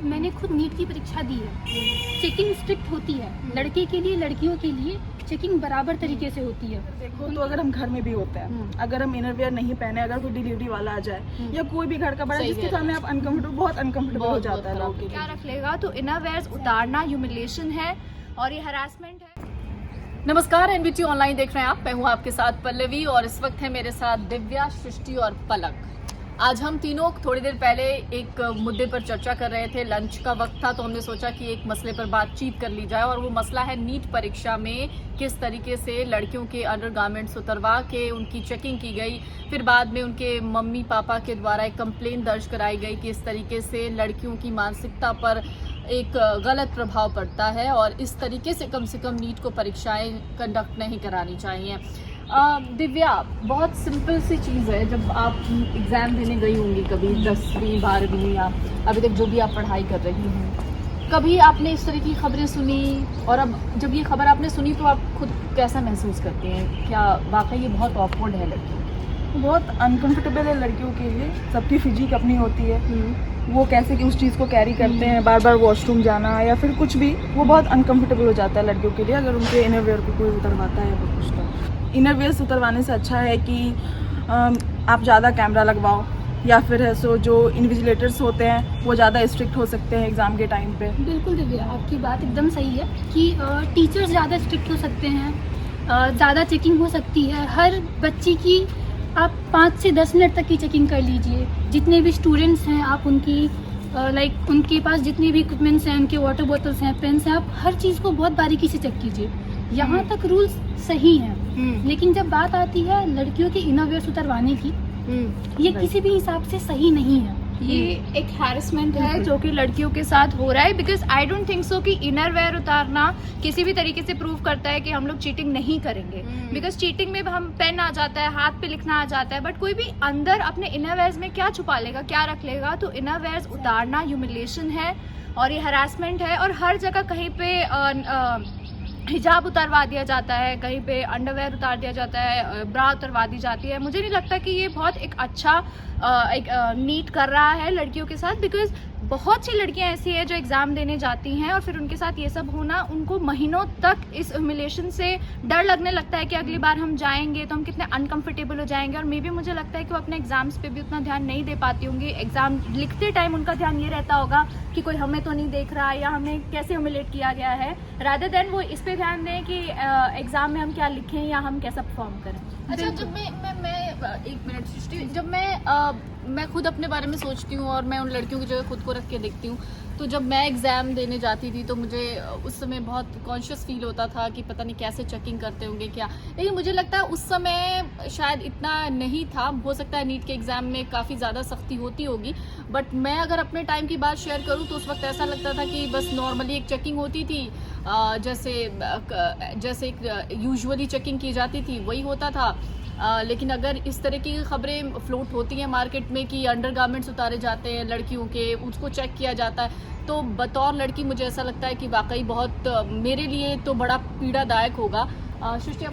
मैंने खुद नीट की परीक्षा दी है। चेकिंग स्ट्रिक्ट होती है, लड़के के लिए लड़कियों के लिए चेकिंग बराबर तरीके से होती है। देखो तो अगर हम घर में भी होते हैं, अगर हम इनरवेयर नहीं पहने, अगर कोई डिलीवरी वाला आ जाए या कोई भी घर का बड़ा जिसके सामने आप अनकंफर्टेबल, बहुत अनकंफर्टेबल हो जाता है लोगों के लिए। क्या रख लेगा तो इनरवेयर्स उतारना ह्यूमिलिएशन है और ये हरासमेंट है। नमस्कार, एनबीटी ऑनलाइन देख रहे हैं आप। मैं हूं आपके साथ पल्लवी और इस वक्त है मेरे साथ दिव्या, सृष्टि और पलक। आज हम तीनों थोड़ी देर पहले एक मुद्दे पर चर्चा कर रहे थे। लंच का वक्त था तो हमने सोचा कि एक मसले पर बातचीत कर ली जाए और वो मसला है नीट परीक्षा में किस तरीके से लड़कियों के अंडरगारमेंट्स उतरवा के उनकी चेकिंग की गई, फिर बाद में उनके मम्मी पापा के द्वारा एक कंप्लेंट दर्ज कराई गई कि इस तरीके से लड़कियों की मानसिकता पर एक गलत प्रभाव पड़ता है और इस तरीके से कम नीट को परीक्षाएं कंडक्ट नहीं करानी चाहिए। दिव्या, बहुत सिंपल सी चीज़ है, जब आप एग्ज़ाम देने गई होंगी कभी 10वीं 12वीं या अभी तक जो भी आप पढ़ाई कर रही हैं, कभी आपने इस तरह की खबरें सुनी और अब जब ये खबर आपने सुनी तो आप खुद कैसा महसूस करती हैं? क्या वाकई ये बहुत ऑकवर्ड है लड़कियों? बहुत अनकंफर्टेबल है लड़कियों के लिए। सबकी फिजिक अपनी होती है, वो कैसे कि उस चीज़ को कैरी करते हैं, बार बार वॉशरूम जाना या फिर कुछ भी, वो बहुत अनकंफर्टेबल हो जाता है लड़कियों के लिए अगर उनके इनरवेयर को कोई उतरवाता है वो कुछ। तो इनरवेयर उतरवाने से अच्छा है कि आप ज़्यादा कैमरा लगवाओ या फिर है सो जो इन्विजिलेटर्स होते हैं वो ज़्यादा स्ट्रिक्ट हो सकते हैं एग्ज़ाम के टाइम पे। बिल्कुल दिव्या, आपकी बात एकदम सही है कि टीचर्स ज़्यादा स्ट्रिक्ट हो सकते हैं, ज़्यादा चेकिंग हो सकती है। हर बच्ची की आप 5 से 10 मिनट तक की चेकिंग कर लीजिए। जितने भी स्टूडेंट्स हैं आप उनकी उनके पास जितने भी इक्विपमेंट्स हैं, उनके वाटर बोतल्स हैं, पेन्स हैं, आप हर चीज़ को बहुत बारीकी से चेक कीजिए। यहाँ तक रूल्स सही हैं, लेकिन जब बात आती है लड़कियों के इनरवेयर्स उतरवाने की, ये किसी भी हिसाब से सही नहीं है। ये एक हैरेसमेंट है जो कि लड़कियों के साथ हो रहा है, because I don't think so कि इनरवेयर उतारना किसी भी तरीके से प्रूव करता है कि हम लोग चीटिंग नहीं करेंगे। बिकॉज चीटिंग में हम पेन आ जाता है, हाथ पे लिखना आ जाता है, बट कोई भी अंदर अपने इनरवेयर्स में क्या छुपा लेगा, क्या रख लेगा। तो इनरवेयर्स उतारना ह्यूमिलिएशन है और ये हरासमेंट है। और हर जगह कहीं पे हिजाब उतारवा दिया जाता है, कहीं पे अंडरवेयर उतार दिया जाता है, ब्रा उतारवा दी जाती है। मुझे नहीं लगता कि ये बहुत एक अच्छा नीट कर रहा है लड़कियों के साथ, बिकॉज बहुत सी लड़कियां ऐसी है जो एग्ज़ाम देने जाती हैं और फिर उनके साथ ये सब होना, उनको महीनों तक इस ह्यूमिलिएशन से डर लगने लगता है कि अगली बार हम जाएंगे तो हम कितने अनकंफर्टेबल हो जाएंगे। और मे बी मुझे लगता है कि वो अपने एग्ज़ाम्स पे भी उतना ध्यान नहीं दे पाती होंगी। एग्ज़ाम लिखते टाइम उनका ध्यान ये रहता होगा कि कोई हमें तो नहीं देख रहा या हमें कैसे ह्यूमिलेट किया गया है, रादर देन वो इस पे ध्यान दें कि एग्ज़ाम में हम क्या लिखें या हम कैसा परफॉर्म करें। अच्छा, जब मैं एक मिनट सृष्टि, जब मैं खुद अपने बारे में सोचती हूँ और मैं उन लड़कियों की जगह खुद को रख के देखती हूँ, तो जब मैं एग्ज़ाम देने जाती थी तो मुझे उस समय बहुत कॉन्शियस फील होता था कि पता नहीं कैसे चेकिंग करते होंगे क्या। लेकिन मुझे लगता है उस समय शायद इतना नहीं था। हो सकता है नीट के एग्ज़ाम में काफ़ी ज़्यादा सख्ती होती होगी, बट मैं अगर अपने टाइम की बात शेयर करूँ तो उस वक्त ऐसा लगता था कि बस नॉर्मली एक चेकिंग होती थी, जैसे यूजुअली चेकिंग की जाती थी वही होता था। लेकिन अगर इस तरह की खबरें फ्लोट होती हैं मार्केट में कि अंडरगारमेंट्स उतारे जाते हैं लड़कियों के, उसको चेक किया जाता है, तो बतौर लड़की मुझे ऐसा लगता है कि वाकई बहुत मेरे लिए तो बड़ा पीड़ादायक होगा। सृष्टि,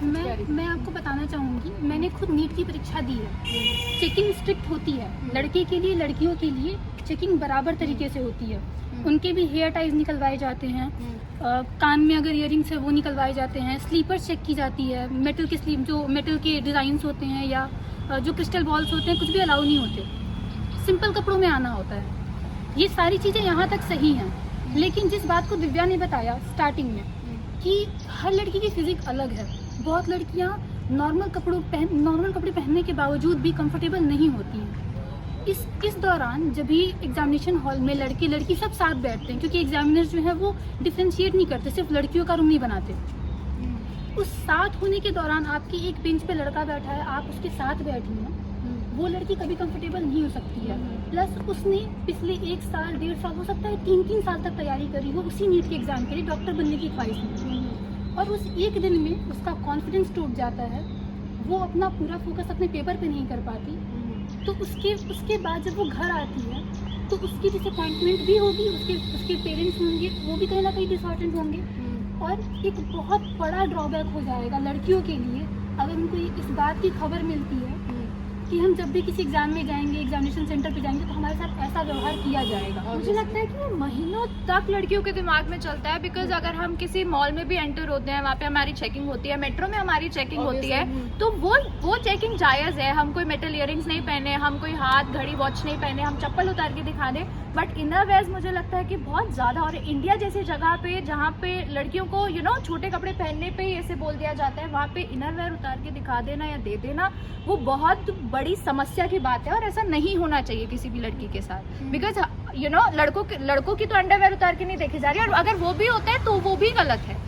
मैं आपको बताना चाहूँगी, मैंने खुद नीट की परीक्षा दी है। चेकिंग स्ट्रिक्ट होती है, लड़के के लिए लड़कियों के लिए चेकिंग बराबर तरीके से होती है। उनके भी हेयर टाइज निकलवाए जाते हैं, कान में अगर इयरिंग्स है वो निकलवाए जाते हैं, स्लीपर्स चेक की जाती है, मेटल के स्लीप जो मेटल के डिज़ाइंस होते हैं या जो क्रिस्टल बॉल्स होते हैं कुछ भी अलाउ नहीं होते, सिंपल कपड़ों में आना होता है। ये सारी चीज़ें यहाँ तक सही हैं, लेकिन जिस बात को दिव्या ने बताया स्टार्टिंग में कि हर लड़की की फिजिक अलग है, बहुत लड़कियाँ नॉर्मल कपड़े पहनने के बावजूद भी कंफर्टेबल नहीं होती हैं। इस दौरान जब भी एग्जामिनेशन हॉल में लड़के लड़की सब साथ बैठते हैं, क्योंकि एग्जामिनर्स जो है वो डिफ्रेंशिएट नहीं करते, सिर्फ लड़कियों का रूम नहीं बनाते। उस साथ होने के दौरान आपकी एक बेंच पे लड़का बैठा है, आप उसके साथ बैठी हैं, वो लड़की कभी कंफर्टेबल नहीं हो सकती है। प्लस उसने पिछले 1 साल 1.5 साल, हो सकता है 3-3 साल तक तैयारी करी हो उसी नीट के एग्जाम के लिए, डॉक्टर बनने की ख्वाहिश में, और उस एक दिन में उसका कॉन्फिडेंस टूट जाता है, वो अपना पूरा फोकस अपने पेपर पे नहीं कर पाती। तो उसके बाद जब वो घर आती है तो उसकी डिसअपॉइंटमेंट भी होगी, उसके पेरेंट्स होंगे, वो भी कहीं ना कहीं डिसऑर्डेंड होंगे, और एक बहुत बड़ा ड्रॉबैक हो जाएगा लड़कियों के लिए अगर उनको इस बात की खबर मिलती है कि हम जब भी किसी एग्जाम में जाएंगे, एग्जामिनेशन सेंटर पे जाएंगे, तो हमारे साथ ऐसा व्यवहार किया जाएगा। मुझे लगता है कि वो महीनों तक लड़कियों के दिमाग में चलता है, बिकॉज अगर हम किसी मॉल में भी एंटर होते हैं, वहाँ पे हमारी चेकिंग होती है, मेट्रो में हमारी चेकिंग होती है, तो वो चेकिंग जायज़ है। हम कोई मेटल इयरिंग्स नहीं पहने, हम कोई हाथ घड़ी वॉच नहीं पहने, हम चप्पल उतार के दिखा दें, बट इनर वेयर्स मुझे लगता है कि बहुत ज़्यादा, और इंडिया जैसी जगह पे जहाँ पे लड़कियों को छोटे कपड़े पहनने पे ही ऐसे बोल दिया जाता है, वहाँ पे इनर वेयर उतार के दिखा देना या दे देना वो बहुत बड़ी समस्या की बात है, और ऐसा नहीं होना चाहिए किसी भी लड़की के साथ। बिकॉज लड़कों की तो अंडरवेयर उतार के नहीं देखी जा रही है, और अगर वो भी होता है तो वो भी गलत है।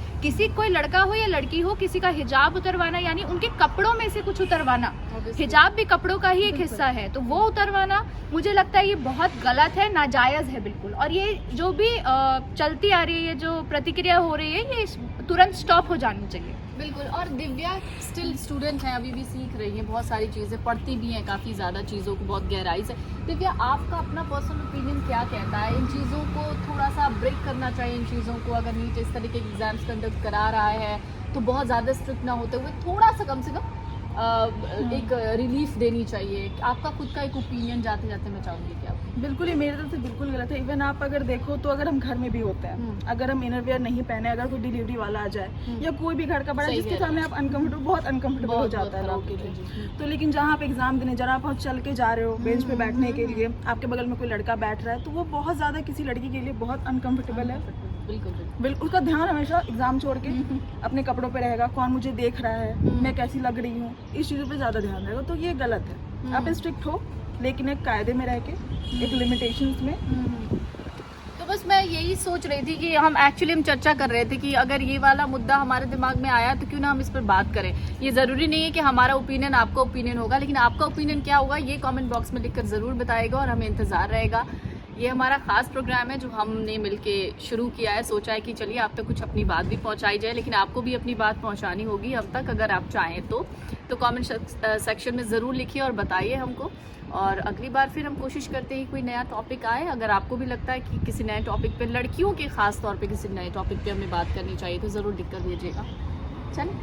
कोई लड़का हो या लड़की हो, किसी का हिजाब उतरवाना, यानी उनके कपड़ों में से कुछ उतरवाना, हिजाब भी कपड़ों का ही एक हिस्सा है, तो वो उतरवाना मुझे लगता है ये बहुत गलत है, नाजायज है बिल्कुल। और ये जो भी चलती आ रही है, ये जो प्रतिक्रिया हो रही है, ये तुरंत स्टॉप हो जानी चाहिए। बिल्कुल। और दिव्या स्टिल स्टूडेंट है, अभी भी सीख रही है, बहुत सारी चीज़ें पढ़ती भी हैं, काफ़ी ज़्यादा चीज़ों को बहुत गहराई से। दिव्या, आपका अपना पर्सनल ओपिनियन क्या कहता है? इन चीज़ों को थोड़ा सा ब्रेक करना चाहिए, इन चीज़ों को अगर नीट इस तरह के एग्जाम्स कंडक्ट करा रहा है तो बहुत ज़्यादा स्ट्रिक्ट ना होते हुए थोड़ा सा कम से कम एक रिलीफ देनी चाहिए। आपका खुद का एक ओपिनियन जाते जाते मैं चाहूँगी कि आप। बिल्कुल, ये मेरी तरफ से बिल्कुल गलत है। इवन आप अगर देखो तो अगर हम घर में भी होते हैं, अगर हम इनरवेयर नहीं पहने, अगर कोई डिलीवरी वाला आ जाए या कोई भी घर का बड़ा, जिसके सामने आप बहुत अनकंफर्टेबल हो जाता है लोगों के लिए। तो लेकिन जहाँ आप एग्जाम देने जरा आप चल के जा रहे हो बेंच पे बैठने के लिए, आपके बगल में कोई लड़का बैठ रहा है, तो वो बहुत ज़्यादा किसी लड़की के लिए बहुत अनकंफर्टेबल है। बिल्कुल, उसका ध्यान हमेशा एग्जाम छोड़ के अपने कपड़ों पे रहेगा, कौन मुझे देख रहा है, मैं कैसी लग रही हूँ, इस चीज़ों पे ज़्यादा ध्यान रहेगा। तो ये गलत है। आप स्ट्रिक्ट हो लेकिन एक कायदे में रह के, एक लिमिटेशंस में। तो बस मैं यही सोच रही थी कि हम चर्चा कर रहे थे कि अगर ये वाला मुद्दा हमारे दिमाग में आया तो क्यों ना हम इस पर बात करें। ये ज़रूरी नहीं है कि हमारा ओपिनियन आपका ओपिनियन होगा, लेकिन आपका ओपिनियन क्या होगा ये कमेंट बॉक्स में लिखकर ज़रूर बताएगा, और हमें इंतज़ार रहेगा। ये हमारा ख़ास प्रोग्राम है जो हमने मिलके शुरू किया है। सोचा है कि चलिए आप तक कुछ अपनी बात भी पहुंचाई जाए, लेकिन आपको भी अपनी बात पहुंचानी होगी हम तक, अगर आप चाहें तो कमेंट सेक्शन में ज़रूर लिखिए और बताइए हमको। और अगली बार फिर हम कोशिश करते हैं कोई नया टॉपिक आए। अगर आपको भी लगता है कि किसी नए टॉपिक पे, लड़कियों के ख़ास तौर पे किसी नए टॉपिक पे हमें बात करनी चाहिए, तो ज़रूर लिख कर दीजिएगा। चलें।